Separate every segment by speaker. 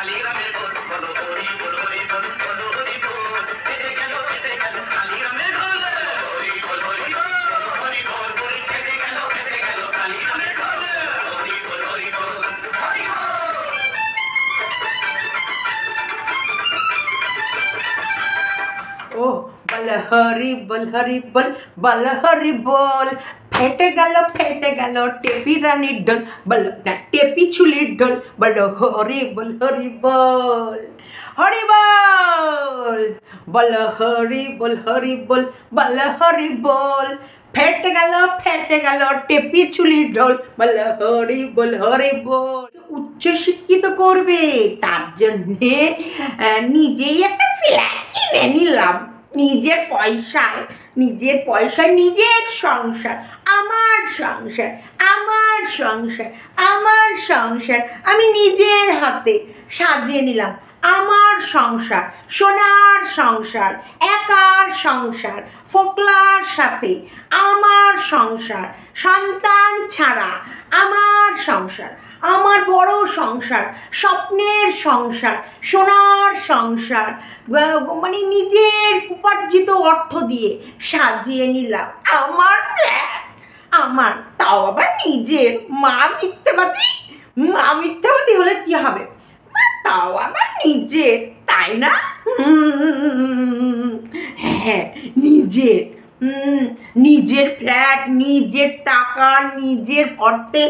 Speaker 1: বল হরি বল হরি বল, বল হরি বল। ফেটে গেল টেপি রানীর ঢোল, বল না টেপি চুলির ঢোল, বলো হরি বল হরি বল, হরি বল। বল হরি বল হরি বল, বল হরি বল। ফেটে গেল টেপি চুলির ঢোল, বল হরি বল হরি বল। উচ্চশিক্ষিত করবে, তার জন্যে নিজেই একটা ফ্ল্যাট কিনে নিলাম, নিজের পয়সায় নিজের সংসার, আমার সংসার আমি নিজের হাতে সাজিয়ে নিলাম। আমার সংসার, সোনার সংসার, একার সংসার, ফোকলার সাথে আমার সংসার, সন্তান ছাড়া আমার সংসার, আমার বড় সংসার, স্বপ্নের সংসার, সোনার সংসার, মানে নিজের উপার্জিত অর্থ দিয়ে সাজিয়ে নিলাম আমার ফ্ল্যাট, আমার, তাও আবার নিজের। মা মিথ্যাবাদী হলে কি হবে, তাও আবার নিজের, তাই না? হ্যাঁ, নিজের ফ্ল্যাট, নিজের টাকা, নিজের অর্থে,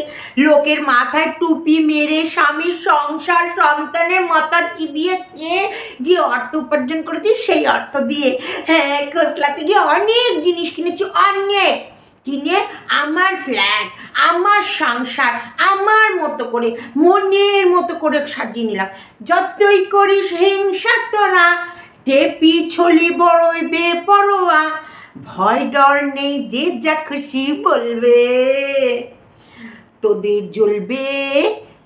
Speaker 1: লোকের মাথায় টুপি মেরে স্বামীর সংসার, সন্তানের মাথা চিবিয়ে যে অর্থ উপার্জন করেছি, সেই অর্থ দিয়ে খোসলাতে গিয়ে অনেক জিনিস কিনেছি, অনেক কিনে আমার ফ্ল্যাট, আমার সংসার, আমার মতো করে, মনের মতো করে সাজিয়ে নিলাম। যতই করিস হিংসা তোরা, টেপি ছলি বড়ই বেপরোয়া, ভয় ডর নেই, যে যা খুশি বলবে। তোদের জ্বলবে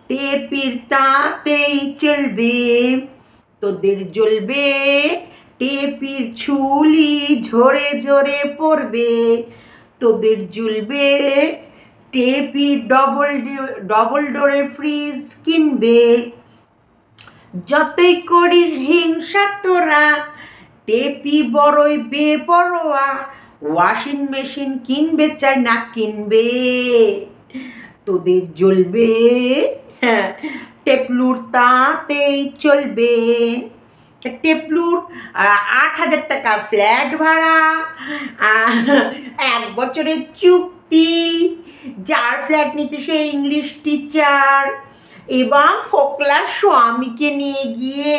Speaker 1: টেপির তাতেই চলবে, তোদের জ্বলবে টেপির ছুলি ঝরে ঝরে পড়বে, তোদের জ্বলবে টেপি ডবল ডোরের ফ্রিজ কিনবে। যতই করিস হিংসা তোরা, টেপি বড়ই বেপরোয়া, ওয়াশিং মেশিন কিনবে চাই না কিনবে। তোদের জ্বলবে টেপলুর তাতেই চলবে। টেপলুর 8,000 টাকা ফ্ল্যাট ভাড়া, 1 বছরের চুক্তি, যার ফ্ল্যাট নিচ্ছে সে ইংলিশ টিচার, এবং ফোকলার স্বামীকে নিয়ে গিয়ে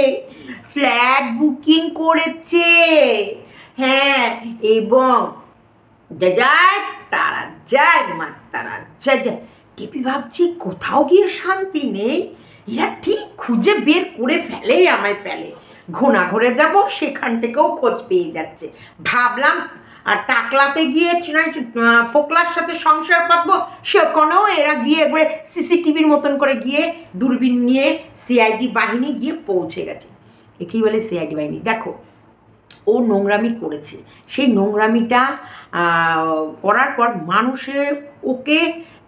Speaker 1: ফ্ল্যাট বুকিং করেছে। হ্যাঁ, এবং তারা যায় মা, তারা যায়। টেপি ভাবছি কোথাও গিয়ে শান্তি নেই, এরা ঠিক খুঁজে বের করে আমায় ফেলে। ঘোনা ঘরে যাব, সেখান থেকেও খোঁজ পেয়ে যাচ্ছে। ভাবলাম আর টাকলাতে গিয়ে ফোকলার সাথে সংসার পাবো, সেখানেও এরা গিয়ে একবারে সিসিটিভির মতন করে গিয়ে দূরবীন নিয়ে সিআইডি বাহিনী গিয়ে পৌঁছে গেছে। একেই বলে সিআইডি বাহিনী। দেখো, ও নোংরামি করেছে, সেই নোংরামিটা করার পর মানুষের ওকে,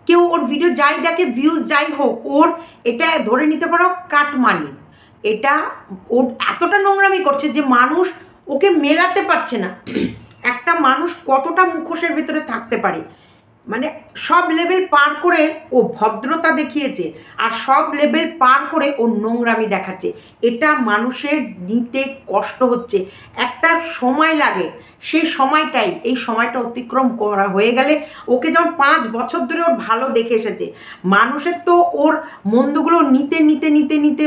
Speaker 1: কেউ ওর ভিডিও যাই দেখে, ভিউজ যাই হোক, ওর এটা ধরে নিতে পারো কাটমানি। এটা ওর এতটা নোংরামি করছে যে মানুষ ওকে মেলাতে পারছে না। একটা মানুষ কতটা মুখোশের ভেতরে থাকতে পারে, মানে সব লেভেল পার করে ও ভদ্রতা দেখিয়েছে, আর সব লেভেল পার করে ও নোংরামি দেখাচ্ছে। এটা মানুষের নিতে কষ্ট হচ্ছে, একটা সময় লাগে, সেই সময়টাই, এই সময়টা অতিক্রম করা হয়ে গেলে, ওকে যেমন 5 বছর ধরে ওর ভালো দেখে এসেছে, মানুষের তো ওর মন্দগুলো নিতে নিতে নিতে নিতে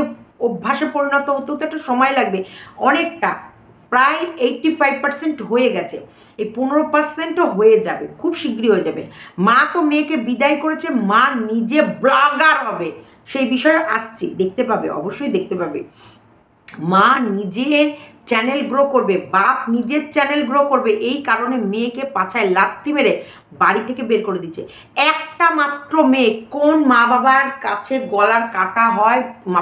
Speaker 1: অভ্যাসে পরিণত হতে হতে একটা সময় লাগবে অনেকটা। প্রায় 85% হয়ে গেছে, এই 15%ও হয়ে যাবে, খুব শীঘ্রই হয়ে যাবে। মা তো মেয়েকে বিদায় করেছে, মা নিজে ব্লগার হবে, সেই বিষয়ে আসছি, দেখতে পাবে, অবশ্যই দেখতে পাবে। মা নিজে চ্যানেল গ্রো করবে, বাপ নিজের চ্যানেল গ্রো করবে, এই কারণে মেয়েকে পাছায় লাথি মেরে বাড়ি থেকে বের করে দিচ্ছে। একটা মাত্র মেয়ে, কোন মা বাবার কাছে গলার কাটা হয়,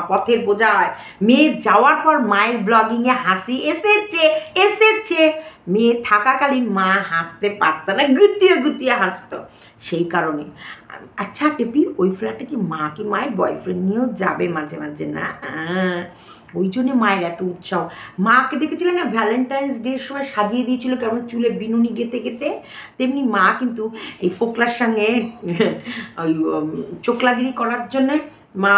Speaker 1: পথের বোঝা হয়? মেয়ে যাওয়ার পর মায়ের ব্লগিংয়ে হাসি এসেছে। মেয়ে থাকাকালীন মা হাসতে পারত না, গুতিয়ে গুতিয়ে হাসতো। সেই কারণে আচ্ছা টেপি, ওই ফ্ল্যাটে কি মায়ের বয়ফ্রেন্ড নিয়েও যাবে মাঝে মাঝে না? ওই জন্যে মায়ের এত উৎসাহ। মাকে দেখেছিলেন না ভ্যালেন্টাইন্স ডের সময় সাজিয়ে দিয়েছিল কেমন চুলে বিনুনি গেতে গেতে, তেমনি মা কিন্তু এই ফোকলার সঙ্গে ওই চোখলাগিরি করার জন্যে মা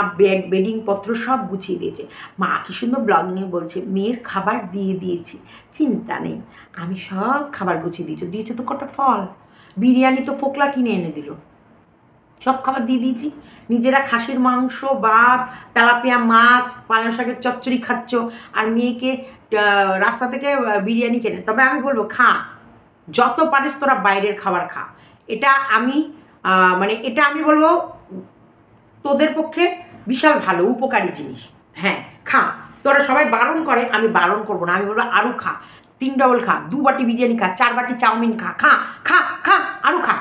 Speaker 1: বেডিং পত্র সব গুছিয়ে দিয়েছে। মা কি সুন্দর ব্লগিংয়ে বলছে, মেয়ের খাবার দিয়ে দিয়েছি, চিন্তা নেই, আমি সব খাবার গুছিয়ে দিয়েছে তো কটা ফল, বিরিয়ানি তো ফোকলা কিনে এনে দিল, সব খাবার দিয়ে দিয়েছি। নিজেরা খাসির মাংস, ভাত, তেলাপিয়া মাছ, পালং শাকের চচ্চড়ি খাচ্ছ, আর মেয়েকে রাস্তা থেকে বিরিয়ানি কেনে। তবে আমি বলবো খা, যত পারিস তোরা বাইরের খাবার খা। এটা আমি বলবো তোদের পক্ষে বিশাল ভালো উপকারী জিনিস। হ্যাঁ খা, তোরা সবাই বারণ করে, আমি বারণ করবো না, আমি বলবো আরও খা, 3 ডবল খা, 2 বাটি বিরিয়ানি খা, 4 বাটি চাউমিন খা, খা খা খা আরও খা,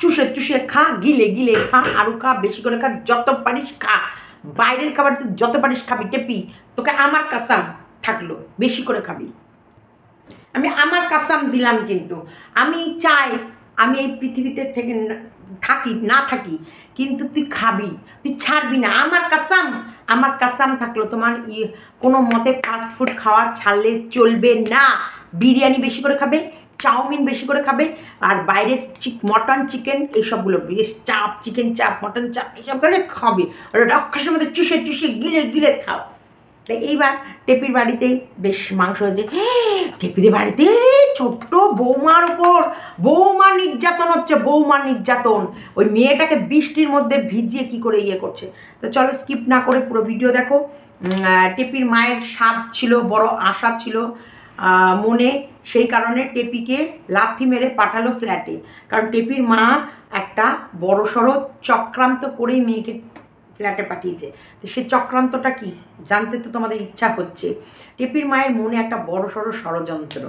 Speaker 1: চুষে খা, গিলে খা, আরও খা, বেশি করে খা, যত পারিস খা। বাইরের খাবার যত পারিস খাবি টেপি, তোকে আমার কাসাম থাকলো, বেশি করে খাবি। আমি আমার কাসাম দিলাম, কিন্তু আমি চাই আমি এই পৃথিবীতে থেকে না থাকি, কিন্তু তুই খাবি, তুই ছাড়বি না, আমার কাসাম থাকলো। তোমার কোনো মতে ফাস্ট ফুড খাওয়া ছাড়লে চলবে না। বিরিয়ানি বেশি করে খাবে, চাউমিন বেশি করে খাবে, আর বাইরের মটন চিকেন এইসবগুলো, বেশ চাপ, চিকেন চাপ, মটন চাপ এইসব করে খাবে, রাক্ষসের মধ্যে চুষে গিলে খাও। তাই এইবার টেপির বাড়িতে বেশ মাংস হয়েছে। টেপিদের বাড়িতে ছোট্ট বৌমার ওপর বৌমা নির্যাতন হচ্ছে, ওই মেয়েটাকে বৃষ্টির মধ্যে ভিজিয়ে কি করে করছে। তো চলো স্কিপ না করে পুরো ভিডিও দেখো। টেপির মায়ের স্বাদ ছিল, বড় আশা ছিল মনে, সেই কারণে টেপিকে লাথি মেরে পাঠালো ফ্ল্যাটে। কারণ টেপির মা একটা বড়সড় চক্রান্ত করেই মেয়েকে ফ্ল্যাটে পাঠিয়েছে। তো সে চক্রান্তটা কি জানতে তো তোমাদের ইচ্ছা হচ্ছে। টেপির মায়ের মনে একটা বড়সড় ষড়যন্ত্র,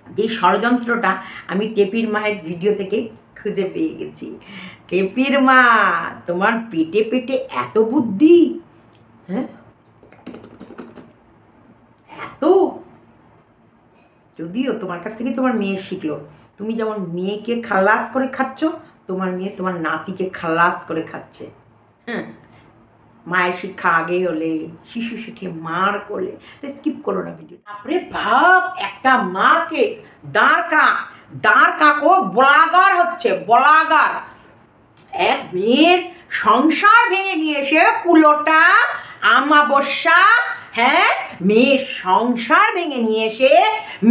Speaker 1: যে ষড়যন্ত্রটা আমি টেপির মায়ের ভিডিও থেকে খুঁজে পেয়ে গেছি। টেপির মা, তোমার পেটে এত বুদ্ধি, হ্যাঁ এত, যদিও তোমার কাছ থেকে তোমার মেয়ে শিখলো। তুমি যেমন মেয়েকে খালাস করে খাচ্ছ, তোমার মেয়ে তোমার নাতিকে খালাস করে খাচ্ছে। হ্যাঁ, মায়ের শিক্ষা আগে হলে শিশু শিখে মার করলে। স্কিপ করো না ভিডিও। তারপরে ভাব, একটা মাকে দাঁড় কাকো বলাগার হচ্ছে, বলাগার এক মেয়ের সংসার ভেঙে নিয়ে এসে কুলোটা আমাবস্যা, হ্যাঁ মেয়ের সংসার ভেঙে নিয়ে এসে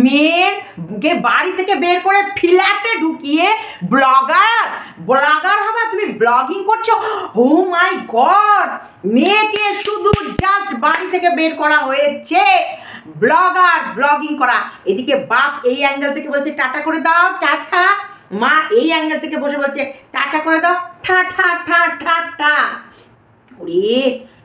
Speaker 1: মেয়েরকে বাড়ি থেকে বের করে ফ্ল্যাটে ঢুকিয়ে ব্লগার হবে। তুমি ব্লগিং করছো, ও মাই গড। মেয়েকে শুধু জাস্ট বাড়ি থেকে বের করা হয়েছে ব্লগিং করা। এদিকে বাপ এই অ্যাঙ্গেল থেকে বলছে টাটা করে দাও, টাটা। মা এই অ্যাঙ্গেল থেকে বসে বলছে টাটা করে দাও, ঠা ঠা ঠা ঠা ঠা। ওরে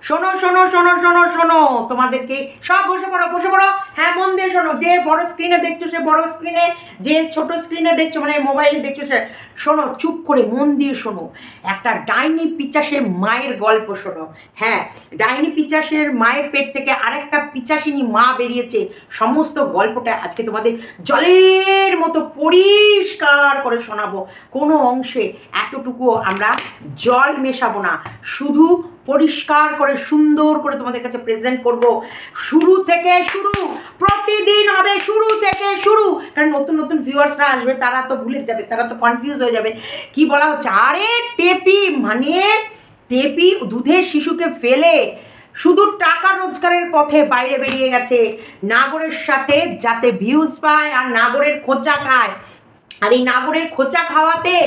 Speaker 1: শোনো, তোমাদেরকে সব বসে পড়ো। হ্যাঁ মন দিয়ে শোনো, যে বড় স্ক্রিনে দেখছো সে বড় স্ক্রিনে, যে ছোট স্ক্রিনে দেখছো মানে মোবাইলে দেখছো সে শোনো, চুপ করে মন দিয়ে শোনো। একটা ডাইনি পিচাসের মায়ের গল্প শোনো। হ্যাঁ, ডাইনি পিচাসের মায়ের পেট থেকে আরেকটা পিচাসিনী মা বেরিয়েছে। সমস্ত গল্পটা আজকে তোমাদের জলের মতো পরিষ্কার করে শোনাবো। কোনো অংশে এতটুকুও আমরা জল মেশাবো না, শুধু পরিষ্কার করে সুন্দর করে তোমাদের কাছে প্রেজেন্ট করব। শুরু থেকে শুরু, প্রতিদিন হবে শুরু থেকে শুরু। কারণ নতুন ভিউয়ার্সরা আসবে, তারা তো ভুলে যাবে, তারা তো কনফিউজ হয়ে যাবে কি বলা হচ্ছে। আরে টেপি দুধের শিশুকে ফেলে শুধু টাকা রোজগারের পথে বাইরে বেরিয়ে গেছে, নাগরের সাথে যাতে ভিউজ পায় আর নাগরের খোঁচা খায়। আর এই নাগরের খোঁচা খাওয়াতে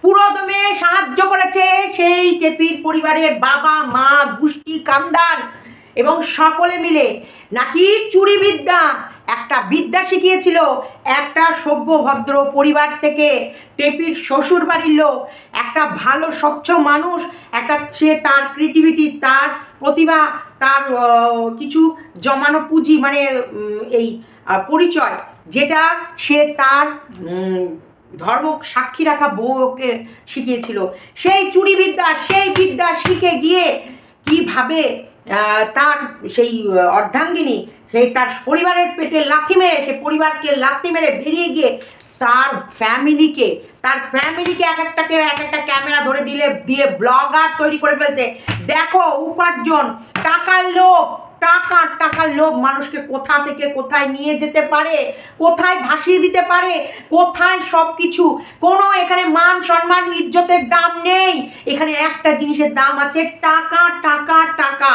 Speaker 1: পুরোদমে সাহায্য করেছে সেই টেপির পরিবারের বাবা মা গুষ্টি কান্দান, এবং সকলে মিলে নাকি চুরি বিদ্যা, একটা বিদ্যা শিখিয়েছিল একটা সভ্য ভদ্র পরিবার থেকে। টেপির শ্বশুর বাড়ির লোক একটা ভালো স্বচ্ছ মানুষ, একটা সে তার ক্রিয়েটিভিটি, তার প্রতিভা, তার কিছু জমানো পুঁজি, মানে এই পরিচয়, যেটা সে তার ধর্ম সাক্ষী রাখা বউকে শিখিয়েছিল, সেই চুরিবিদ্যা, সেই বিদ্যা শিখে গিয়ে কিভাবে তার সেই অর্ধাঙ্গিনী সেই তার পরিবারের পেটে লাথি মেরে, সে পরিবারকে লাথি মেরে বেরিয়ে গিয়ে তার ফ্যামিলিকে এক একটা ক্যামেরা ধরে দিয়ে ব্লগার তৈরি করে ফেলছে। দেখো উপার্জন, টাকার লোভ মানুষকে কোথা থেকে কোথায় নিয়ে যেতে পারে, কোথায় ভাসিয়ে দিতে পারে, কোথায় সব কিছু। কোনো এখানে মান সম্মান ইজ্জতের দাম নেই, এখানে একটা জিনিসের দাম আছে, টাকা টাকা টাকা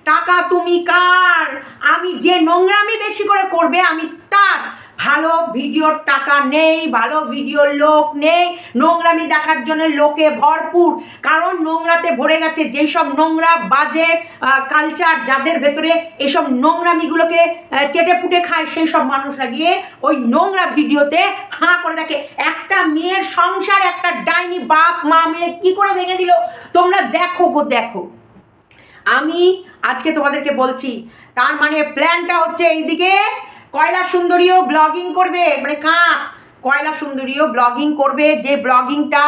Speaker 1: টাকা। তুমি কার? আমি যে নোংরামি বেশি করে করবে আমি তার। ভালো ভিডিওর টাকা নেই, ভালো ভিডিওর লোক নেই, নোংরামি দেখার জন্য লোকে ভরপুর, কারণ নোংরাতে ভরে গেছে। যেই সব নোংরা বাজে কালচার যাদের ভেতরে এসব নোংরামিগুলোকে চেটে পুটে খায়, সেই সব মানুষরা গিয়ে ওই নোংরা ভিডিওতে হাঁ করে দেখে। একটা মেয়ের সংসার একটা ডাইনি বাপ মা মেয়ে কি করে ভেঙে দিল, তোমরা দেখো গো দেখো। আমি আজকে তোমাদেরকে বলছি, তার মানে প্ল্যানটা হচ্ছে এইদিকে কয়লা সুন্দরীও ব্লগিং করবে, মানে কয়লা সুন্দরীও ব্লগিং করবে, যে ব্লগিংটা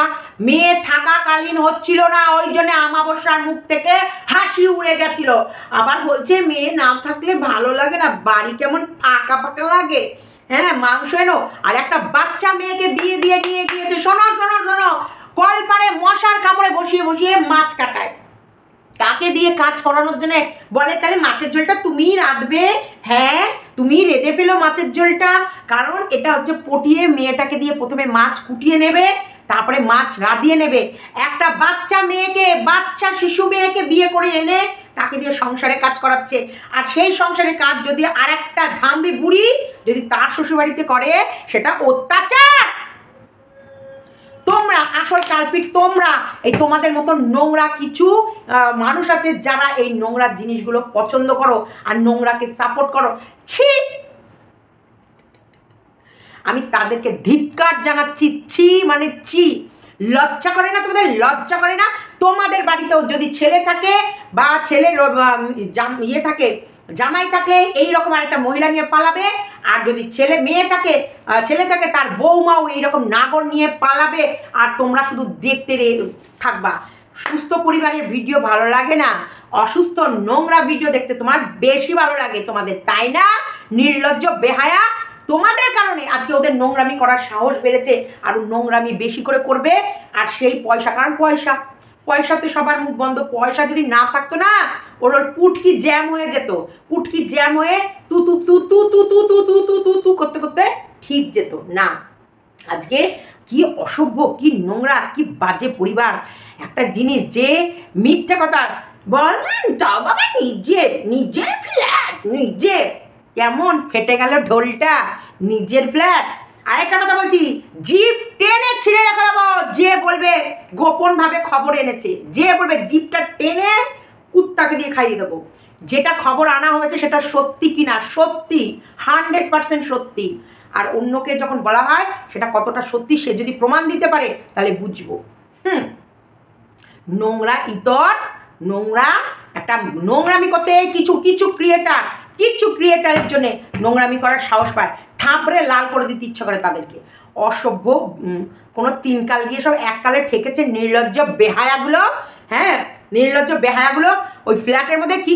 Speaker 1: মেয়ে থাকাকালীন হচ্ছিল না, ওই জন্য আমাবস্যার মুখ থেকে হাসি উড়ে গেছিল। আবার বলছে মেয়ে না থাকলে ভালো লাগে না, বাড়ি কেমন ফাঁকা ফাঁকা লাগে, হ্যাঁ মাংস এনো। আর একটা বাচ্চা মেয়েকে বিয়ে দিয়ে নিয়ে গিয়েছে, শোনো শোনো শোনো, কলপাড়ে মশার কামড়ে বসিয়ে বসিয়ে মাছ কাটায়। তাকে দিয়ে কাজ করানোর জন্য বলে তাহলে মাছের ঝোলটা তুমিই রাঁধবে। হ্যাঁ তুমি রেঁধে পেলো মাছের ঝোলটা, কারণ এটা হচ্ছে পটিয়ে মেয়েটাকে দিয়ে প্রথমে মাছ কুটিয়ে নেবে, তারপরে মাছ রাঁধিয়ে নেবে। একটা বাচ্চা মেয়েকে, বাচ্চা শিশু মেয়েকে বিয়ে করে এনে তাকে দিয়ে সংসারে কাজ করাচ্ছে। আর সেই সংসারে কাজ যদি আর একটা ধামড়ি বুড়ি যদি তার শ্বশুরবাড়িতে করে, সেটা অত্যাচার। তোমরা আসল কালপিট, তোমরা এই তোমাদের মতো নোংরা কিছু মানুষ আছে যারা এই নোংরা জিনিসগুলো পছন্দ করো আর নোংরাকে সাপোর্ট করো। ছি, আমি তাদেরকে ধিক্কার জানাচ্ছি। ছি মানে ছি, লজ্জা করে না তোমাদের? লজ্জা করে না? তোমাদের বাড়িতেও যদি ছেলে থাকে বা ছেলের ইয়ে থাকে, জামাই থাকলে এইরকম আরেকটা মহিলা নিয়ে পালাবে, আর যদি ছেলে থাকে তার বৌমাও এইরকম নাগর নিয়ে পালাবে, আর তোমরা শুধু দেখতে থাকবা। সুস্থ পরিবারের ভিডিও ভালো লাগে না, অসুস্থ নোংরা ভিডিও দেখতে তোমার বেশি ভালো লাগে তোমাদের, তাই না? নির্লজ্জ বেহায়া, তোমাদের কারণে আজকে ওদের নোংরামি করার সাহস বেড়েছে, আর নোংরামি বেশি করে করবে। আর সেই পয়সা, কারণ পয়সাতে সবার মুখ বন্ধ। পয়সা যদি না থাকতো না, ওর পুটকি জ্যাম হয়ে যেত, পুটকি জ্যাম হয়ে তু তু তু তু তু তু তু তু তু তু তু করতে করতে ঠিক যেত না। আজকে কি অসভ্য, কি নোংরা, কি বাজে পরিবার। একটা জিনিস যে মিথ্যে কথা বলেন, তাও বাবা নিজের ফ্ল্যাট, নিজের, কেমন ফেটে গেল ঢোলটা, নিজের ফ্ল্যাট। আরেকটা কথা বলছি, জিপ টেনে ছিঁড়ে রেখে দেবো যে বলবে গোপনভাবে খবর এনেছে, যে বলবে জিপটা টেনে কুত্তাকে দিয়ে খাইয়ে দেবো। যেটা খবর আনা হয়েছে সেটা সত্যি কিনা, সত্যি 100% সত্যি। আর অন্যকে যখন বলা হয় সেটা কতটা সত্যি সে যদি প্রমাণ দিতে পারে তাহলে বুঝবো। নোংরা ইতর, নোংরা একটা নোংরামি করতে কিছু ক্রিয়েটারের জন্যে নোংরামি করার সাহস পায়, থাপড়ে লাল করে দিতে ইচ্ছা করে তাদেরকে। অসভ্য, কোনো তিনকাল গিয়ে সব এককালে ঠেকেছে নির্লজ্জ বেহায়াগুলো। হ্যাঁ, নির্লজ্জ বেহায়াগুলো ওই ফ্ল্যাটের মধ্যে কি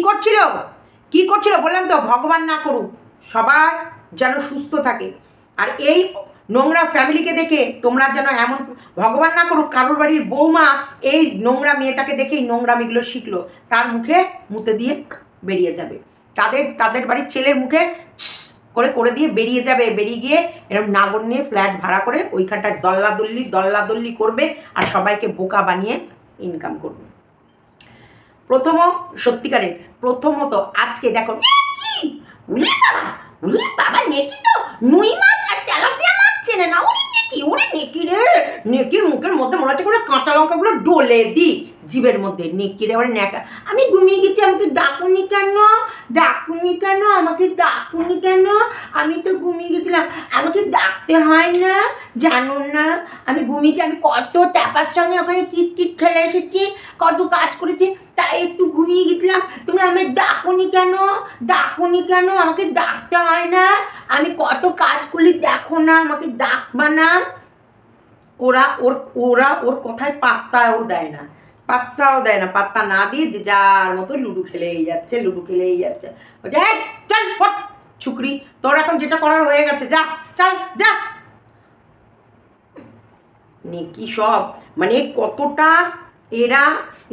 Speaker 1: করছিল বললাম তো, ভগবান না করুক সবার যেন সুস্থ থাকে। আর এই নোংরা ফ্যামিলিকে দেখে তোমরা যেন এমন, ভগবান না করুক কারোর বাড়ির বৌমা এই নোংরা মেয়েটাকে দেখেই নোংরামিগুলো শিখলো, তার মুখে মুতে দিয়ে বেরিয়ে যাবে, তাদের বাড়ির ছেলের মুখে করে দিয়ে বেরিয়ে যাবে। বেরিয়ে গিয়ে এরকম নাগর নিয়ে ফ্ল্যাট ভাড়া করে ওইখানটায় দল্লাদল্লি করবে আর সবাইকে বোকা বানিয়ে ইনকাম করবে। প্রথমত আজকে দেখো, বাবা নেকি তো নুই মাছ আর তেলাপিয়া মাছ চেনে না, ওরে নেকি রে, নেকির মুখের মধ্যে মনে হচ্ছে করে কাঁচা লঙ্কাগুলো ডলে দি, জীবের মধ্যে নেকিয়ে এবার ন্যাকা, আমি ঘুমিয়ে গেছি, আমাকে ডাকুনি কেন, ডাকুনি কেন, আমাকে ডাকুনি কেন, আমি তো ঘুমিয়ে গেছিলাম, আমাকে ডাকতে হয় না, জানো না আমি ঘুমিয়েছি, আমি কত ট্যাপার সঙ্গে ওখানে কিট খেলে এসেছি, কত কাজ করেছি, তাই একটু ঘুমিয়ে গেছিলাম, তুমি আমাকে ডাকুনি কেন, ডাকুনি কেন, আমাকে ডাকতে হয় না, আমি কত কাজ করলি দেখো না, আমাকে ডাকবা না। ওর কথায় পাত্তাও দেয় না, পাত্তা না দিয়ে যে যার মতো লুডু খেলেই যাচ্ছে, চল ফট ছুকরি, তোর এখন যেটা করার হয়ে গেছে, যা চল যা। কি সব মানে কতটা এরা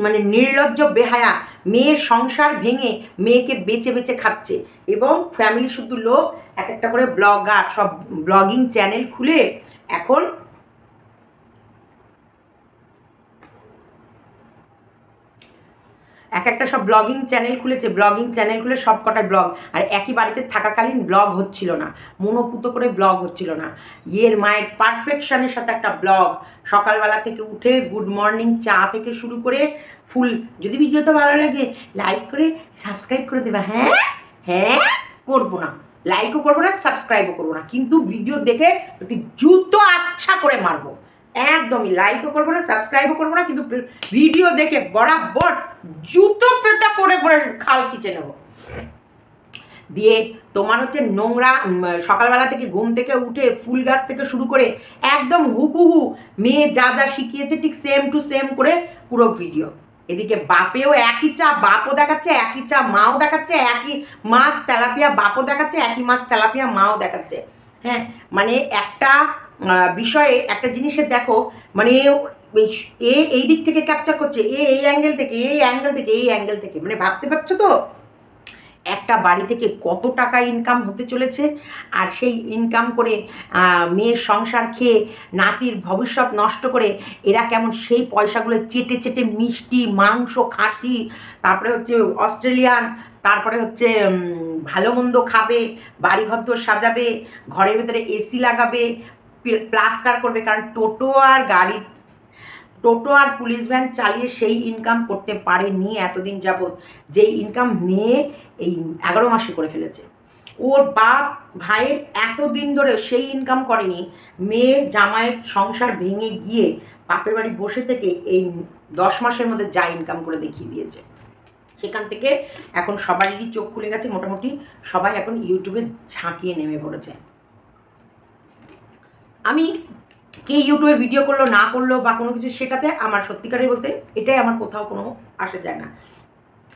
Speaker 1: মানে নির্লজ্জ বেহায়া, মেয়ের সংসার ভেঙে মেয়েকে বেচে বেচে খাচ্ছে, এবং ফ্যামিলি শুধু লোক এক একটা করে ব্লগার, সব ব্লগিং চ্যানেল খুলে এখন একটা সব ব্লগিং চ্যানেল খুলেছে, ব্লগিং চ্যানেল খুলে সব কটায় ব্লগ, আর একই বাড়িতে থাকাকালীন ব্লগ হচ্ছিল না, মনোপুত করে ব্লগ হচ্ছিল না, মায়ের পারফেকশনের সাথে একটা ব্লগ, সকালবেলা থেকে উঠে গুড মর্নিং চা থেকে শুরু করে ফুল। যদি ভিডিওটা ভালো লাগে লাইক করে সাবস্ক্রাইব করে দেবে। হ্যাঁ করবো না, লাইকও করবো না, সাবস্ক্রাইবও করবো না, কিন্তু ভিডিও দেখে যদি জুতো আচ্ছা করে মারবো, একদমই লাইকও করবো না, সাবস্ক্রাইবও করবো না, কিন্তু ভিডিও দেখে বরাবর জুতো পেটা করে করে খাল খিচে নেবো। দিয়ে তোমার হচ্ছে নোংরা, সকালবেলা থেকে ঘুম থেকে উঠে ফুল গাছ থেকে শুরু করে একদম হুবহু মেয়ে যা যা শিখিয়েছে ঠিক সেম টু সেম করে পুরো ভিডিও। এদিকে বাপেও একই চা বাপও দেখাচ্ছে, একই চা মাও দেখাচ্ছে, একই মাছ তেলাপিয়া বাপও দেখাচ্ছে, একই মাছ তেলাপিয়া মাও দেখাচ্ছে। হ্যাঁ, মানে একটা বিষয়ে একটা জিনিসের দেখো, মানে এই দিক থেকে ক্যাপচার করছে, এই অ্যাঙ্গেল থেকে, এই অ্যাঙ্গেল থেকে, এই অ্যাঙ্গেল থেকে, মানে ভাবতে পারছো তো একটা বাড়ি থেকে কত টাকা ইনকাম হতে চলেছে, আর সেই ইনকাম করে মেয়ের সংসার খেয়ে নাতির ভবিষ্যৎ নষ্ট করে এরা কেমন সেই পয়সাগুলো চেটে চেটে মিষ্টি মাংস খাসি, তারপরে হচ্ছে অস্ট্রেলিয়ান, তারপরে হচ্ছে ভালো মন্দ খাবে, বাড়িঘর সাজাবে, ঘরের ভেতরে এসি লাগাবে, প্লাস্টার করবে, কারণ টোটো আর পুলিশ ভ্যান চালিয়ে সেই ইনকাম করতে পারেনি এতদিন যাবৎ, যেই ইনকাম মেয়ে এই 11 মাসে করে ফেলেছে। ওর বাপ ভাইয়ের এতদিন ধরে সেই ইনকাম করেনি, মেয়ে জামাইয়ের সংসার ভেঙে গিয়ে বাপের বাড়ি বসে থেকে এই 10 মাসের মধ্যে যা ইনকাম করে দেখিয়ে দিয়েছে। সেখান থেকে এখন সবারই চোখ খুলে গেছে, মোটামুটি সবাই এখন ইউটিউবে ঝাঁকিয়ে নেমে পড়েছে। আমি কে ইউটিউবে ভিডিও করলো না করলো বা কোনো কিছু, সেটাতে আমার সত্যিকারের বলতে এটাই আমার কোথাও কোনো আসে যায় না,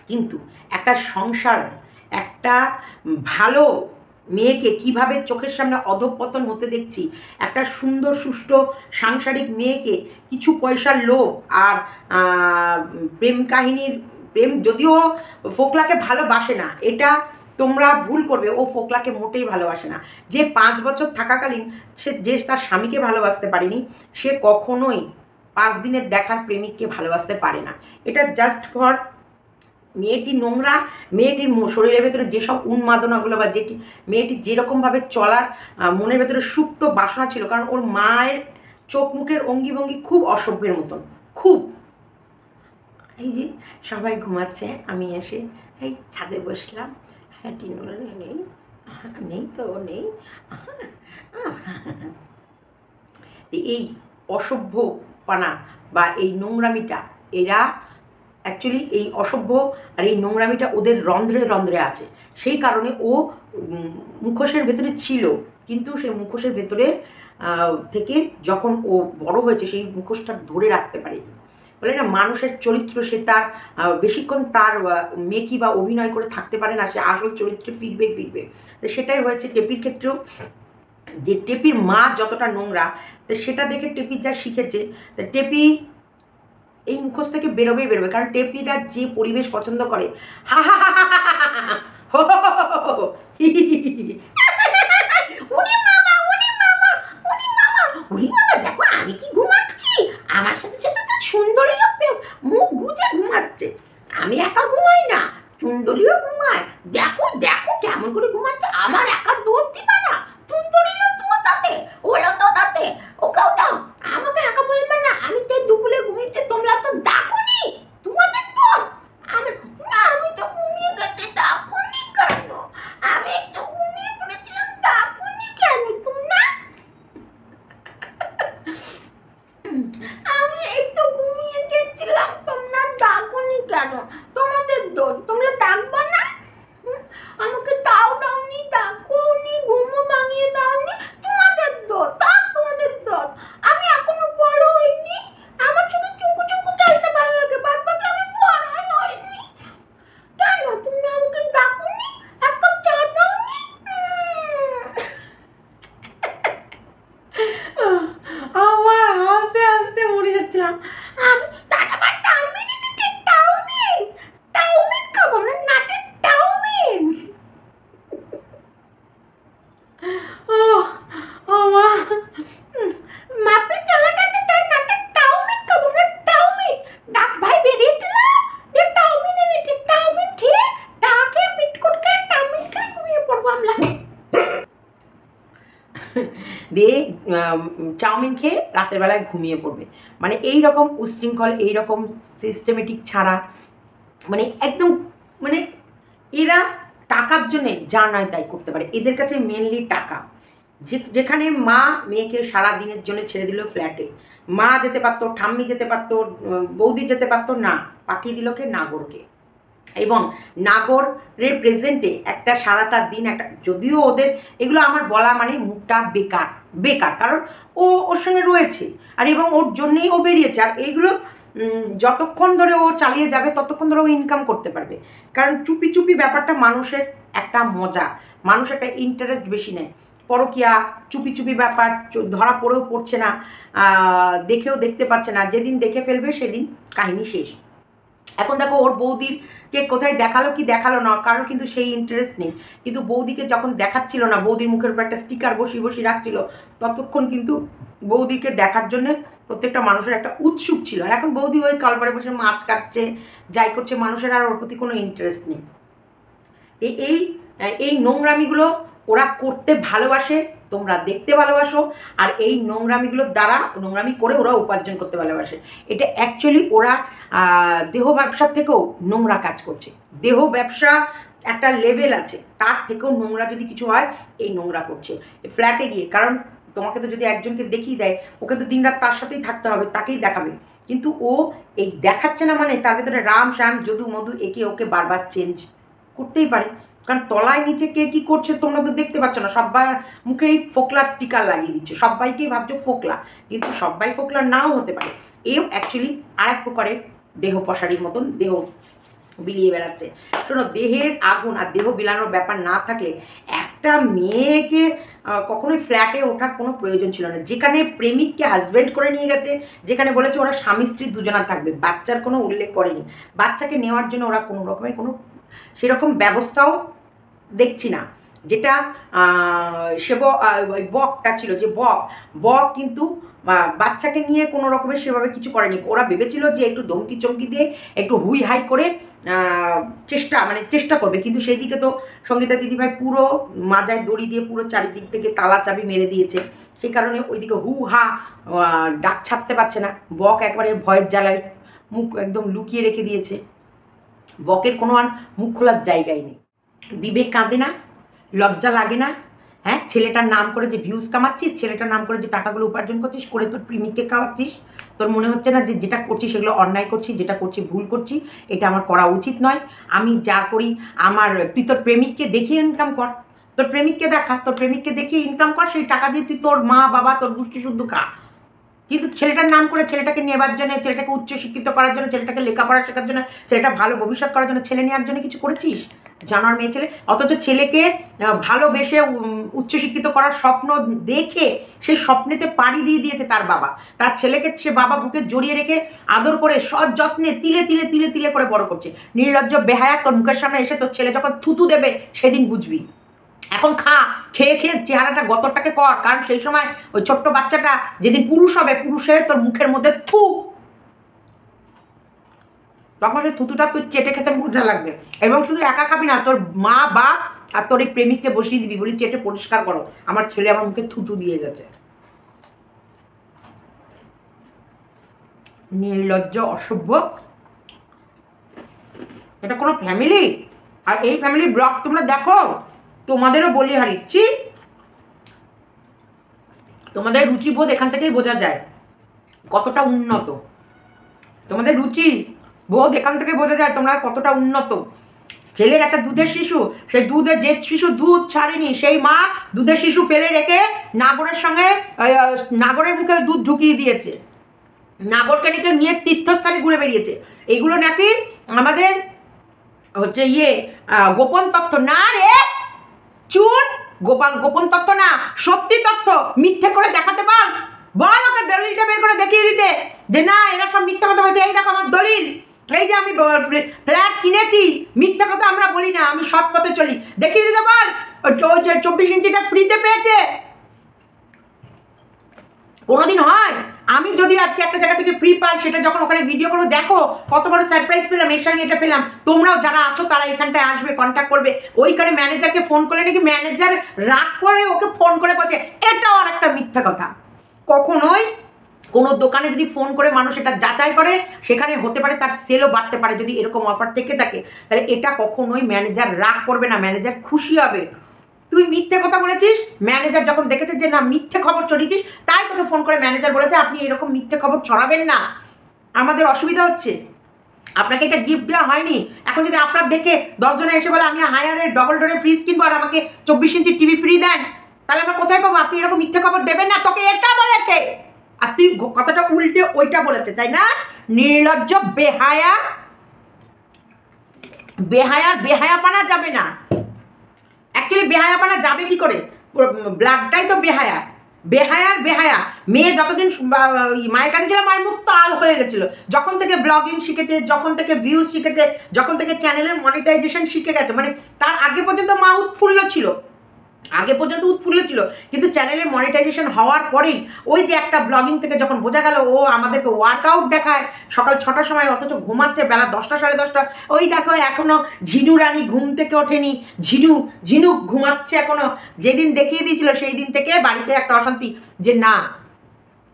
Speaker 1: কিন্তু একটা সংসার, একটা ভালো মেয়েকে কিভাবে চোখের সামনে অধঃপতন হতে দেখছি, একটা সুন্দর সুষ্ঠু সাংসারিক মেয়েকে কিছু পয়সার লোভ আর প্রেম কাহিনীর, প্রেম যদিও ফোকলাকে ভালোবাসে না, এটা তোমরা ভুল করবে, ও ফোকলাকে মোটেই ভালোবাসে না। যে 5 বছর থাকাকালীন যে তার স্বামীকে ভালোবাসতে পারেনি, সে কখনোই 5 দিনের দেখার প্রেমিককে ভালোবাসতে পারে না। এটা জাস্ট ফর মেয়েটি নোংরা, মেয়েটির শরীরের ভেতরে যেসব উন্মাদনাগুলো বা যেটি মেয়েটি যেরকমভাবে চলার মনের ভেতরে সুপ্ত বাসনা ছিল, কারণ ওর মায়ের চোখ মুখের অঙ্গি ভঙ্গি খুব অসভ্যের মতন, খুব। এই যে সবাই ঘুমাচ্ছে, আমি এসে এই ছাদে বসলাম, হ্যাঁ টিনুরা নেই, নেই তো নেই, এই অসভ্যপানা বা এই নোংরামিটা, এরা অ্যাকচুয়ালি এই অসভ্য আর এই নোংরামিটা ওদের রন্ধ্রে রন্ধ্রে আছে, সেই কারণে ও মুখোশের ভেতরে ছিল, কিন্তু সেই মুখোশের ভেতরে থেকে যখন ও বড় হয়েছে সেই মুখোশটা ধরে রাখতে পারেনি। বলে না, মানুষের চরিত্র সে তার বেশিক্ষণ তার মেকি বা অভিনয় করে থাকতে পারে না, সে আসল চরিত্রে ফিরবে। তো সেটাই হয়েছে টেপির ক্ষেত্রেও, যে টেপির মা যতটা নোংরা, তো সেটা দেখে টেপি যা শিখেছে, তো টেপি এই মুখোশ থেকে বেরোবে, কারণ টেপিরা যে পরিবেশ পছন্দ করে, হা হা হা হা দেখো আমি কি ঘুমাচ্ছি, আমার সাথে সাথে তো সুন্দরীও মুখ গুজে ঘুমাচ্ছে, আমি একা ঘুমাই না, সুন্দরীও ঘুমায়, দেখো দেখো কেমন করে ঘুমাচ্ছে, আমার একা দৌড় দিবা না, সুন্দরীও তুও তাতে, ওলো তো তাতে, ওকেও দাও, আমাকে একা বলবে না, আমি তো দুপুরে ঘুমিয়েছি, তোমরা তো ডাকুনি, দিয়ে চাউমিন খেয়ে রাতের বেলায় ঘুমিয়ে পড়বে। মানে এই রকম উশৃঙ্খল, এই রকম সিস্টেমেটিক ছাড়া, মানে একদম, মানে এরা টাকার জন্যে যা নয় তাই করতে পারে। এদের কাছে মেনলি টাকা। যেখানে মা মেয়েকে সারা দিনের জন্য ছেড়ে দিল ফ্ল্যাটে, মা যেতে পারতো, ঠাম্মি যেতে পারতো, বৌদি যেতে পারতো, না, পাঠিয়ে দিল কে? নাগরকে। এবং নাগরের প্রেজেন্টে একটা সারাটা দিন একটা, যদিও ওদের এগুলো আমার বলা মানে মুখটা বেকার বেকার, কারণ ও ওর সঙ্গে রয়েছে আর এবং ওর জন্যেই ও বেরিয়েছে। আর এইগুলো যতক্ষণ ধরে ও চালিয়ে যাবে ততক্ষণ ধরে ও ইনকাম করতে পারবে। কারণ চুপি চুপি ব্যাপারটা মানুষের একটা মজা, মানুষ একটা ইন্টারেস্ট বেশি নেয়। পরকিয়া চুপি চুপি ব্যাপার, ধরা পড়েও পড়ছে না, দেখেও দেখতে পাচ্ছে না, যেদিন দেখে ফেলবে সেদিন কাহিনী শেষ। এখন দেখো ওর বৌদিরকে কোথায় দেখালো কি দেখালো না, কারোর কিন্তু সেই ইন্টারেস্ট নেই। কিন্তু বৌদিকে যখন দেখাচ্ছিল না, বৌদির মুখের উপর একটা স্টিকার বসিয়ে বসিয়ে রাখছিল, ততক্ষণ কিন্তু বৌদিকে দেখার জন্য প্রত্যেকটা মানুষের একটা উৎসুক ছিল। আর এখন বৌদি ওই কলপারে বসে মাছ কাটছে, যাই করছে, মানুষের আর ওর প্রতি কোনো ইন্টারেস্ট নেই। এই এই নোংরামিগুলো ওরা করতে ভালোবাসে, তোমরা দেখতে ভালোবাসো, আর এই নোংরামিগুলোর দ্বারা, নোংরামি করে ওরা উপার্জন করতে ভালোবাসে। এটা অ্যাকচুয়ালি ওরা দেহ ব্যবসার থেকেও নোংরা কাজ করছে। দেহ ব্যবসা একটা লেভেল আছে, তার থেকেও নোংরা যদি কিছু হয়, এই নোংরা করছে ফ্ল্যাটে গিয়ে। কারণ তোমাকে তো যদি একজনকে দেখিয়ে দেয়, ওকে তো দিনরাত তার সাথেই থাকতে হবে, তাকেই দেখাবে। কিন্তু ও এই দেখাচ্ছে না মানে তার ভেতরে রাম শ্যাম যদু মধু একে ওকে বারবার চেঞ্জ করতেই পারে। কারণ তলায় নিচে কে কী করছে তোমরা তো দেখতে পাচ্ছ না, সবার মুখেই ফোকলার স্টিকার লাগিয়ে দিচ্ছে, সবাইকেই ভাবছো ফোকলা, কিন্তু সবাই ফোকলার নাও হতে পারে। এও অ্যাকচুয়ালি আর এক প্রকারের দেহ পশারির মতন দেহ বিলিয়ে বেড়াচ্ছে। শোনো, দেহের আগুন আর দেহ বিলানোর ব্যাপার না থাকলে একটা মেয়েকে কখনোই ফ্ল্যাটে ওঠার কোনো প্রয়োজন ছিল না। যেখানে প্রেমিককে হাজব্যান্ড করে নিয়ে গেছে, যেখানে বলেছে ওরা স্বামী স্ত্রী দুজনা থাকবে, বাচ্চার কোনো উল্লেখ করেনি। বাচ্চাকে নেওয়ার জন্য ওরা কোনো রকমের কোনো সেরকম ব্যবস্থাও দেখছি না। যেটা সে ওই বকটা ছিল, যে বক কিন্তু বাচ্চাকে নিয়ে কোনো রকমের সেভাবে কিছু করেনি। ওরা ভেবেছিল যে একটু ধমকি চমকি দিয়ে একটু হুই হাই করে চেষ্টা করবে, কিন্তু সেই দিকে তো সঙ্গীতা দিদিভাই পুরো মাজায় দড়ি দিয়ে পুরো চারিদিক থেকে তালা চাবি মেরে দিয়েছে। সেই কারণে ওইদিকে হু হা ডাক ছাড়তে পারছে না। বক একবারে ভয়ের জ্বালায় মুখ একদম লুকিয়ে রেখে দিয়েছে। বকের কোনো আর মুখ খোলার জায়গাই নেই। বিবেক কাঁদে না, লজ্জা লাগে না? হ্যাঁ, ছেলেটার নাম করে যে ভিউজ কামাচ্ছিস, ছেলেটার নাম করে যে টাকাগুলো উপার্জন করছিস, করে তোর প্রেমিককে খাওয়াচ্ছিস, তোর মনে হচ্ছে না যে যেটা করছি সেগুলো অন্যায় করছি, যেটা করছি ভুল করছি, এটা আমার করা উচিত নয়? আমি যা করি তুই তোর প্রেমিককে দেখিয়ে ইনকাম কর, তোর প্রেমিককে দেখা, তোর প্রেমিককে দেখিয়ে ইনকাম কর, সেই টাকা দিয়ে তুই তোর মা বাবা তোর গোষ্ঠী শুদ্ধ খা। কিন্তু ছেলেটার নাম করে ছেলেটাকে নেবার জন্য, ছেলেটাকে উচ্চশিক্ষিত করার জন্য, ছেলেটাকে লেখাপড়া শেখার জন্য, ছেলেটা ভালো ভবিষ্যৎ করার জন্য, ছেলে নেওয়ার জন্য কিছু করেছিস? জানোয়ার মেয়ে ছেলে। অথচ ছেলেকে ভালোবেসে উচ্চশিক্ষিত করার স্বপ্ন দেখে সেই স্বপ্নেতে পাড়ি দিয়ে দিয়েছে তার বাবা। তার ছেলেকে সে বাবা বুকে জড়িয়ে রেখে আদর করে সৎ যত্নে তিলে তিলে তিলে তিলে করে বড় করছে। নির্লজ্জ বেহায়া, তোর মুখের সামনে এসে তোর ছেলে যখন থুতু দেবে সেদিন বুঝবি। এখন খেয়ে খেয়ে চেহারাটা গতরটাকে কর, কারণ সেই সময় ওই ছোট্ট বাচ্চাটা যেদিন পুরুষ হবে, পুরুষ হয়ে তোর মুখের মধ্যে তখন সেই থুতুটা তুই চেটে খেতে মজা লাগবে। এবং শুধু একা খাবি না, তোর মা বা আর তোর এই প্রেমিককে বসিয়ে দিবি, বলি চেটে পরিষ্কার করো, আমার ছেলে আমার মুখে থুতু দিয়ে গেছে। নির্লজ্জ, অসভ্য। এটা কোনো ফ্যামিলি? আর এই ফ্যামিলি ব্লগ তোমরা দেখো, তোমাদেরও বলি হারিচ্ছি, তোমাদের রুচিবোধ এখান থেকেই বোঝা যায় কতটা উন্নত। তোমাদের রুচি বোধ এখান থেকে বোঝা যায় তোমরা কতটা উন্নত। ছেলের একটা দুধের শিশু, সেই দুধের যে শিশু দুধ ছাড়েনি, সেই মা দুধের শিশু ফেলে রেখে নাগরের সঙ্গে নাগরের মুখে দুধ ঢুকিয়ে দিয়েছে, নাগরকে নিয়ে তীর্থস্থানে ঘুরে বেরিয়েছে। এইগুলো নাকি আমাদের হচ্ছে গোপন তথ্য না রে চুন, গোপন তথ্য না, সত্যি তথ্য। মিথ্যে করে দেখাতে পার, বল ওকে দলিলটা বের করে দেখিয়ে দিতে যে না এরা সব মিথ্যা কথা বলছে, এই দেখো আমার দলিল, এই যে আমি ফ্ল্যাট কিনেছি, মিথ্যা কথা আমরা বলি না, আমি সৎ পথে চলি, দেখিয়ে দিতে পার। ওই যে 24 ইঞ্চিটা ফ্রিতে পেয়েছে, কোনোদিন হয় আমি যদি আজকে একটা জায়গা থেকে ফ্রি পাই, সেটা যখন ওখানে ভিডিও করবো, দেখো কত বড় সারপ্রাইজ পেলাম, এর সঙ্গে এটা পেলাম। তোমরাও যারা আছো তারা এখানটায় আসবে, কন্ট্যাক্ট করবে। ওইখানে ম্যানেজারকে ফোন করলে নাকি ম্যানেজার রাগ করে ওকে ফোন করে বলছে, এটাও আর একটা মিথ্যা কথা। কখনোই কোনো দোকানে যদি ফোন করে মানুষ এটা যাচাই করে, সেখানে হতে পারে তার সেলও বাড়তে পারে। যদি এরকম অফার থেকে থাকে, তাহলে এটা কখনোই ম্যানেজার রাগ করবে না, ম্যানেজার খুশি হবে। তুই মিথ্যে কথা বলেছিস, ম্যানেজার যখন দেখেছে যে না মিথ্যে খবর ছড়িয়েছিস, তাই তোকে ফোন করে ম্যানেজার বলেছে আপনি এরকম মিথ্যে খবর ছড়াবেন না, আমাদের অসুবিধা হচ্ছে, আপনাকে এটা গিফট দেওয়া হয়নি। এখন যদি আপনার দেখে 10 জনে এসে বলে আমি হায়ারের ডবল ডোরের ফ্রিজ কিনবো আর আমাকে 24 ইঞ্চি টিভি ফ্রি দেন, তাহলে আমরা কোথায় পাবো? আপনি এরকম মিথ্যে খবর দেবেন না, তোকে এটা বলেছে আর তুই কথাটা উল্টে ওইটা বলেছে, তাই না? নির্লজ্জ, বেহায়া, বেহায়াপানা যাবে না। অ্যাকচুয়ালি বেহায়াপানা যাবে কি করে? ব্লাডটাই তো বেহায়া। মেয়ে যতদিন মায়ের কাছে ছিল, মায়ের মুখ তো আল হয়ে গেছিল। যখন থেকে ব্লগিং শিখেছে, যখন থেকে ভিউজ শিখেছে, যখন থেকে চ্যানেলের মনিটাইজেশন শিখে গেছে, মানে তার আগে পর্যন্ত মা উৎফুল্ল ছিল, কিন্তু চ্যানেলের মনিটাইজেশন হওয়ার পরেই ওই যে একটা ব্লগিং থেকে যখন বোঝা গেল ও আমাদেরকে ওয়ার্কআউট দেখায় সকাল 6টার সময়, অথচ ঘুমাচ্ছে বেলা 10টা 10:30। ওই দেখো এখনো ঝিনু রানী ঘুম থেকে ওঠেনি, ঝিনু ঘুমাচ্ছে এখনো। যেদিন দেখিয়ে দিয়েছিল সেই দিন থেকে বাড়িতে একটা অশান্তি, যে না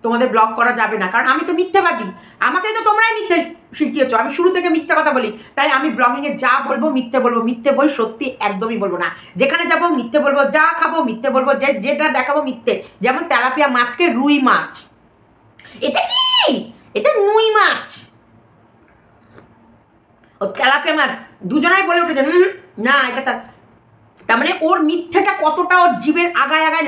Speaker 1: তোমাদের ব্লগ করা যাবে না, কারণ আমি তো মিথ্যেবাদী, আমাকে তো তোমরাই মিথ্যে শিখিয়েছো। আমি শুরু থেকে মিথ্যে কথা বলি, তাই আমি ব্লগিংয়ে যা বলবো মিথ্যে বলবো, মিথ্যে বই সত্যি একদমই বলবো না। যেখানে যাবো মিথ্যে বলবো, যা খাবো মিথ্যে বলবো, যেটা দেখাবো মিথ্যে। যেমন তেলাপিয়া মাছকে রুই মাছ, এটা কি? এটা নুই মাছ, ও তেলাপিয়া মাছ দুজনাই বলে উঠেছে না এটা তার মানে ওর মিথ্যেটা কতটা ওর জীবের আগায়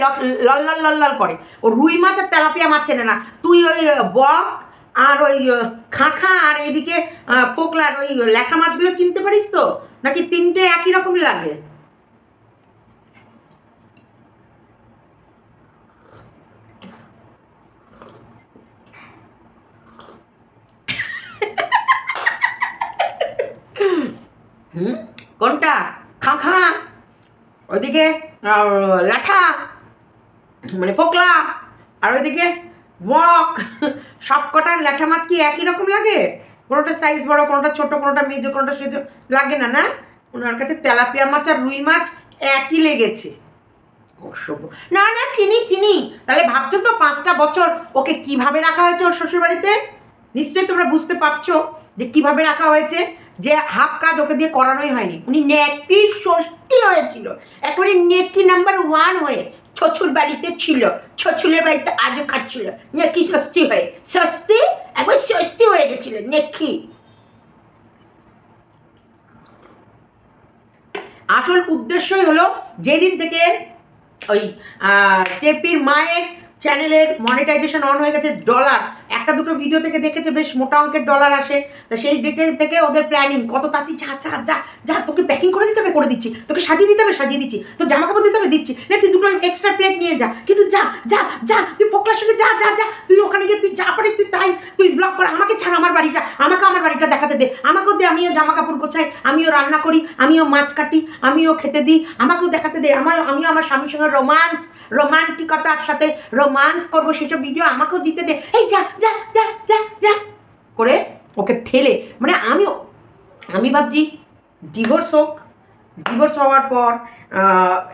Speaker 1: লল করে। ও রুই মাছ আর তেলাপিয়া মাছ চেনে না। তুই ওই বক আর ওই খাঁখা আর এইদিকে পোকলার ওই ল্যাঠা মাছগুলো চিনতে পারিস তো? নাকি তিনটে একই রকম লাগে? কোনটা? খাঁখা, ওইদিকে ল্যাঠা মানে পোকলা, আর ওইদিকে বক। সব কটার ল্যাঠা মাছ কি একই রকম লাগে? কোনোটা সাইজ বড়, কোনোটা ছোট, কোনোটা মেজো, কোনোটা সেজো লাগে না। না, ওনার কাছে তেলাপিয়া মাছ আর রুই মাছ একই লেগেছে। অসভ্য। না না, চিনি। তাহলে ভাবছো তো 5টা বছর ওকে কিভাবে রাখা হয়েছে ওর শ্বশুরবাড়িতে? নিশ্চয়ই তোমরা বুঝতে পারছো যে কিভাবে রাখা হয়েছে, যে হাফ কাজ ওকে দিয়ে করানোই হয়নি। উনি নেকি ষষ্ঠী হয়েছিল, একেবারে নেকি নাম্বার 1 হয়ে শ্বশুর বাড়িতে ছিল, শ্বশুরের বাড়িতে আজও খাচ্ছিল, নেকি ষষ্ঠী হয়ে, একবার ষষ্ঠী হয়ে গেছিল নেকি। আসল উদ্দেশ্যই হলো যেদিন থেকে ওই টেপির মায়ের চ্যানেলের মনিটাইজেশন অন হয়ে গেছে, ডলার একটা দুটো ভিডিও থেকে দেখেছে বেশ মোটা অঙ্কের ডলার আসে, তা সেই থেকে ওদের প্ল্যানিং কত তাড়াতাড়ি যা তোকে প্যাকিং করে দিতে হবে, করে দিচ্ছি, তোকে সাজিয়ে দিতে হবে, সাজিয়ে দিচ্ছি, তোর জামা কাপড় দিতে হবে, দিচ্ছি না, তুই দুটো এক্সট্রা প্লেট নিয়ে যা, কিন্তু যা তুই পোকলার সঙ্গে যা তুই ওখানে গিয়ে তুই যা পারিস তুই তাই, তুই ব্লগ কর, আমাকে ছাড়, আমার বাড়িটা দেখাতে দে, আমাকেও দে, আমিও জামা কাপড় গোছাই, আমিও রান্না করি, আমিও মাছ কাটি, আমিও খেতে দিই, আমাকেও দেখাতে দে, আমিও আমার স্বামীর সঙ্গে রোমান্টিকতার সাথে রোমান্স করবো, সেসব ভিডিও আমাকেও দিতে দে, এই যা করে ওকে ঠেলে, মানে আমি ভাবছি ডিভোর্স হওয়ার পর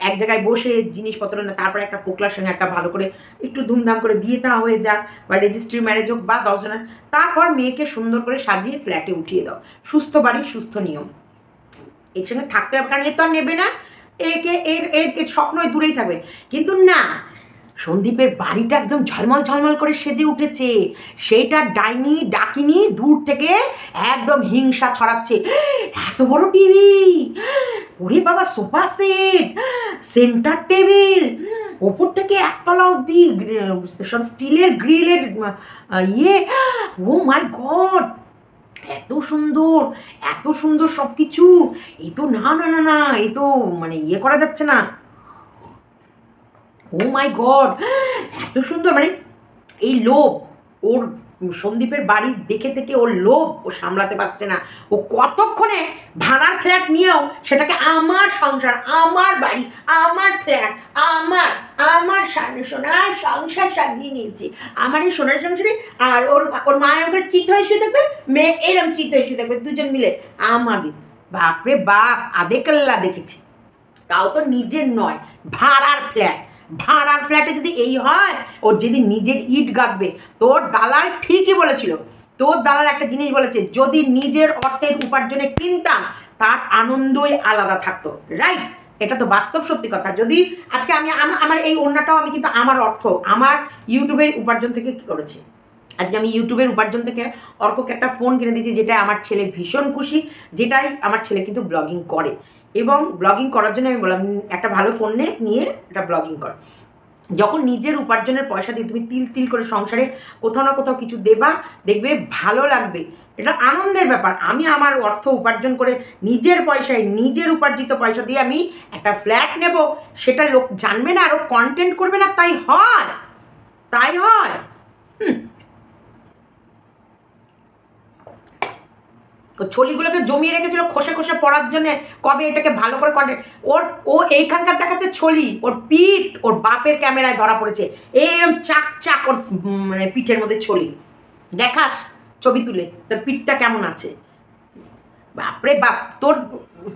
Speaker 1: এক জায়গায় বসে জিনিসপত্র না, তারপরে একটা ফোকলার সঙ্গে একটা ভালো করে একটু ধুমধাম করে বিয়েটা হয়ে যাক, বা রেজিস্ট্রি ম্যারেজ হোক, বা 10 জনের, তারপর মেয়েকে সুন্দর করে সাজিয়ে ফ্ল্যাটে উঠিয়ে দাও। সুস্থ বাড়ি, সুস্থ নিয়ম, এর সঙ্গে থাকতে হবে, কারণ এ তো আর নেবে না, এর স্বপ্নই দূরেই থাকবে। কিন্তু না, সন্দীপের বাড়িটা একদম ঝলমল করে সেজে উঠেছে, সেইটা ডাকিনি দূর থেকে একদম হিংসা ছড়াচ্ছে। এত বড় টিভি, ওরে বাবা, সোফা সেট, সেন্টার টেবিল, ওপর থেকে একতলা অব্দি সব স্টিলের গ্রিলের ও মাই গড, এত সুন্দর সব কিছু। এই তো না, এই তো মানে করা যাচ্ছে না। ও মাই গড, এত সুন্দর, মানে এই লোভ ওর সন্দীপের বাড়ি দেখে থেকে ওর লোভ ও সামলাতে পারছে না। ও কতক্ষণে ভাড়ার ফ্ল্যাট নিয়েও সেটাকে আমার সংসার, আমার বাড়ি, আমার ফ্ল্যাট, আমার আমার সোনার সংসার সাজিয়ে নিয়েছি। আমার এই সোনার সংসারে আর ওর মা এরকম চিত হয়ে শুয়ে থাকবে, মেয়ে এরকম চিত হয়ে শুয়ে থাকবে, দুজন মিলে আমাদের। বাপরে বাপ, আদেকাল্লা দেখেছি। তাও তো নিজের নয়, ভাড়ার ফ্ল্যাট। ভাড়ার ফ্ল্যাটে যদি এই হয়, ওর যদি নিজের ইট গাঁথবে। তোর দালাল ঠিকই বলেছিল, তোর দালাল একটা জিনিস বলেছে, যদি নিজের অর্থের উপার্জনে কিনতাম তার আনন্দই আলাদা থাকতো। রাইট, এটা তো বাস্তব সত্যি কথা। যদি আজকে আমি আমার এই ওড়নাটাও আমি কিন্তু আমার অর্থ, আমার ইউটিউবের উপার্জন থেকে কী করেছি। আজকে আমি ইউটিউবের উপার্জন থেকে অর্ককে একটা ফোন কিনে দিয়েছি, যেটা আমার ছেলে ভীষণ খুশি। যেটাই আমার ছেলে কিন্তু ব্লগিং করে, এবং ব্লগিং করার জন্য আমি বললাম একটা ভালো ফোন নিয়ে একটা ব্লগিং কর। যখন নিজের উপার্জনের পয়সা দিয়ে তুমি তিল তিল করে সংসারে কোথাও না কোথাও কিছু দেবা, দেখবে ভালো লাগবে, এটা আনন্দের ব্যাপার। আমি আমার অর্থ উপার্জন করে নিজের পয়সায়, নিজের উপার্জিত পয়সা দিয়ে আমি একটা ফ্ল্যাট নেব, সেটা লোক জানবে না, আরও কন্টেন্ট করবে না, তাই হয়, তাই হয়। ও ছলিগুলোকে জমিয়ে রেখেছিল খসে খসে পড়ার জন্যে, কবে এটাকে ভালো করে কন্টেন্ট। ও এইখানকার দেখাচ্ছে ছলি, ওর পিঠ ওর বাপের ক্যামেরায় ধরা পড়েছে, এইরকম চাক চাক ওর মানে পিঠের মধ্যে ছলি। দেখাস ছবি তুলে তোর পিঠটা কেমন আছে। বাপরে বাপ, তোর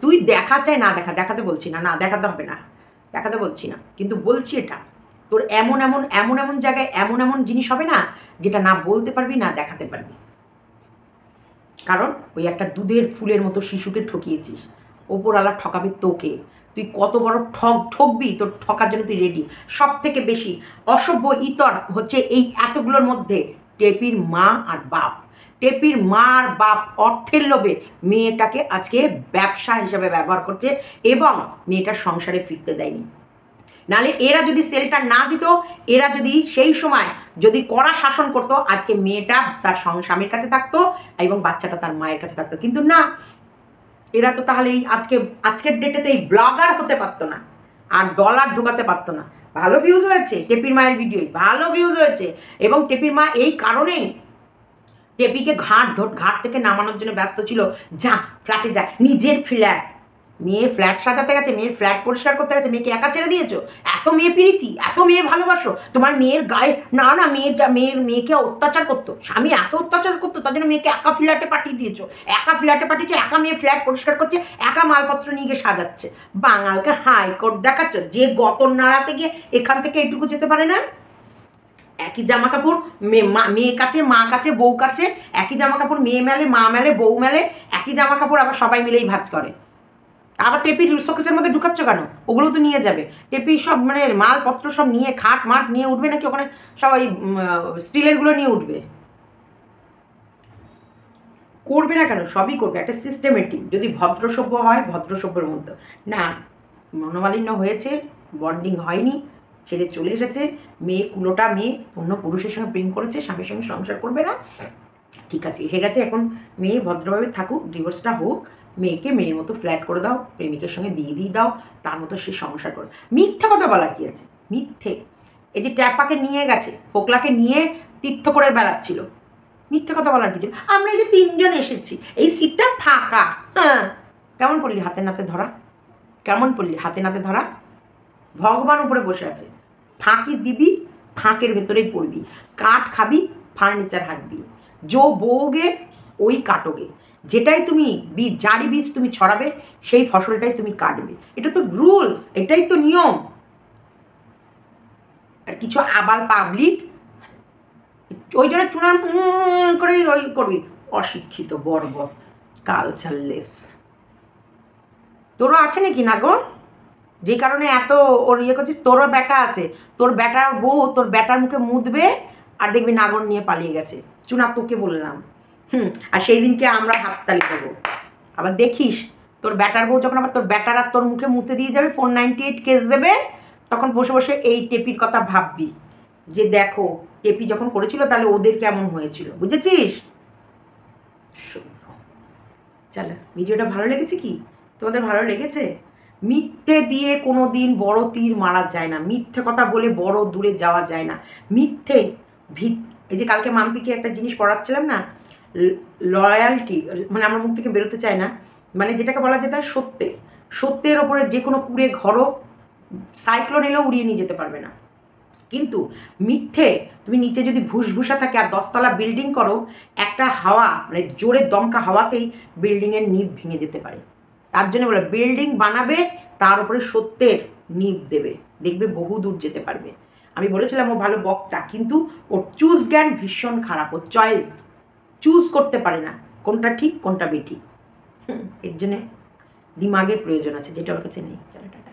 Speaker 1: তুই দেখা চাই না দেখাতে বলছি না, দেখাতে হবে না, দেখাতে বলছি না, কিন্তু বলছি এটা তোর এমন এমন এমন এমন জায়গায় এমন এমন জিনিস হবে না, যেটা না বলতে পারবি না দেখাতে পারবি। কারণ ওই একটা দুধের ফুলের মতো শিশুকে ঠকিয়েছিস, ওপরওয়ালা ঠকাবে তোকে। তুই কত বড় ঠকবি, তোর ঠকার জন্য তুই রেডি। সব থেকে বেশি অসভ্য ইতর হচ্ছে এই এতগুলোর মধ্যে টেপির মা আর বাপ। টেপির মা আর বাপ অর্থের লোভে মেয়েটাকে আজকে ব্যবসা হিসাবে ব্যবহার করছে, এবং মেয়েটার সংসারে ফিরতে দেয়নি। নাহলে এরা যদি সেলটা না দিত, এরা যদি সেই সময় যদি কড়া শাসন করতো, আজকে মেয়েটা তার স্বামীর কাছে থাকতো এবং বাচ্চাটা তার মায়ের কাছে থাকতো। কিন্তু না, এরা তো তাহলে এই আজকের ডেটে তো এই ব্লগার হতে পারতো না, আর ডলার ঢোকাতে পারতো না। ভালো ভিউজ হয়েছে টেপির মায়ের ভিডিওয়, ভালো ভিউজ হয়েছে, এবং টেপির মা এই কারণেই টেপিকে ঘাট থেকে নামানোর জন্য ব্যস্ত ছিল। যা ফ্ল্যাটে যা, নিজের ফ্ল্যাট, মেয়ে ফ্ল্যাট সাজাতে গেছে, মেয়ের ফ্ল্যাট পরিষ্কার করতে গেছে, মেয়েকে একা ছেড়ে দিয়েছো? এত মেয়ে প্রীতি, এত মেয়ে ভালোবাসো, তোমার মেয়ের গায়ে না মেয়েকে অত্যাচার করতো, স্বামী এত অত্যাচার করতো, তার জন্য মেয়েকে একা ফ্ল্যাটে পাঠিয়ে দিয়েছো, একা মেয়ে ফ্ল্যাট পরিষ্কার করছে, একা মালপত্র নিয়ে গিয়ে সাজাচ্ছে। বাঙালকে হাইকোর্ট দেখাচ্ছ, যে গতর নাড়াতে গিয়ে এখান থেকে এটুকু যেতে পারে না। একই জামা কাপড় মেয়ে কাছে, মা কাছে, বউ কাছে, একই জামা কাপড় মেয়ে মেলে, মা মেলে, বউ মেলে, একই জামা কাপড় আবার সবাই মিলেই ভাঁজ করে। আবার টেপির শোকেসের মধ্যে ঢুকাচ্ছ কেন? ওগুলো তো নিয়ে যাবে। টেপি সব মানে মালপত্র সব নিয়ে খাট মাট নিয়ে উঠবে নাকি ওখানে? সবাই স্টিলেরগুলো নিয়ে উঠবে? করবে না কেন? সবই করবে, একটা সিস্টেমেটিক। যদি ভদ্রসভ্য হয়, ভদ্রসভ্যের মধ্যে না। মনোমালিন্য হয়েছে, বন্ডিং হয়নি, ছেড়ে চলে এসেছে, মেয়ে কুলোটা মেয়ে অন্য পুরুষের সঙ্গে প্রেম করেছে, স্বামীর সঙ্গে সংসার করবে না, ঠিক আছে, এসে গেছে। এখন মেয়ে ভদ্রভাবে থাকুক, ডিভোর্সটা হোক, মেয়েকে মেয়ের মতো ফ্ল্যাট করে দাও, প্রেমিকের সঙ্গে বিয়ে দিয়ে দাও, তার মতো সে সংসার করে। মিথ্যে কথা বলার কী আছে? মিথ্যে। এই যে ট্যাপাকে নিয়ে গেছে, ফোকলাকে নিয়ে তীর্থ করে বেড়াচ্ছিল, মিথ্যে কথা বলার কিছু। আমরা এই যে 3 জন এসেছি, এই সিটটা ফাঁকা। হ্যাঁ, কেমন পড়লি হাতে নাতে ধরা? কেমন পড়লি হাতে নাতে ধরা? ভগবান উপরে বসে আছে, ফাঁকি দিবি, ফাঁকের ভেতরেই পড়বি, কাঠ খাবি, ফার্নিচার হাঁটবি, জো বউগে ওই কাটোগে। যেটাই তুমি যারই বীজ তুমি ছড়াবে, সেই ফসলটাই তুমি কাটবে। এটা তো রুলস, এটাই তো নিয়ম। আর কিছু আবাল পাবলিক ওই জন্য চুনার করে ওই করবি। অশিক্ষিত বর্বর, কালচারলেস। তোরও আছে নাকি নাগর? যে কারণে এত ওর ইয়ে করছিস, তোরও ব্যাটা আছে, তোর ব্যাটার বউ তোর ব্যাটার মুখে মুদবে, আর দেখবি নাগর নিয়ে পালিয়ে গেছে। চুনা তোকে বললাম। আর সেই দিনকে আমরা হাততালি করবো। আবার দেখিস তোর ব্যাটার বউ যখন আবার তোর ব্যাটার আর তোর মুখে মুতে দিয়ে যাবে, 498 কেস দেবে, তখন বসে বসে এই টেপির কথা ভাববি, যে দেখো টেপি যখন করেছিল তাহলে ওদের কেমন হয়েছিল, বুঝেছিস? চলো, ভিডিওটা ভালো লেগেছে কি? তোমাদের ভালো লেগেছে? মিথ্যে দিয়ে কোনো দিন বড় তীর মারা যায় না, মিথ্যে কথা বলে বড় দূরে যাওয়া যায় না। মিথ্যে এই যে কালকে মাম্পিকে একটা জিনিস পড়াচ্ছিলাম না, লয়ালটি, মানে আমার মুখ থেকে বেরোতে চায় না, মানে যেটাকে বলা যেত সত্যের ওপরে যে কোনো কুড়ে ঘরও সাইক্লোন এলেও উড়িয়ে নিয়ে যেতে পারবে না। কিন্তু মিথ্যে, তুমি নিচে যদি ভুসভুসা থাকে আর 10 তলা বিল্ডিং করো, একটা হাওয়া মানে জোরে দমকা হাওয়াতেই বিল্ডিংয়ের নিভ ভেঙে যেতে পারে। তার জন্য বলে বিল্ডিং বানাবে, তার উপরে সত্যের নিভ দেবে, দেখবে বহু দূর যেতে পারবে। আমি বলেছিলাম ও ভালো বক্তা, কিন্তু ওর চুজ জ্ঞান ভীষণ খারাপ, ওর চয়েস চুজ করতে পারে না কোনটা ঠিক কোনটা বেঠিক। এর জন্যে দিমাগের প্রয়োজন আছে, যেটা ওর কাছে নেই। চলো টাটা।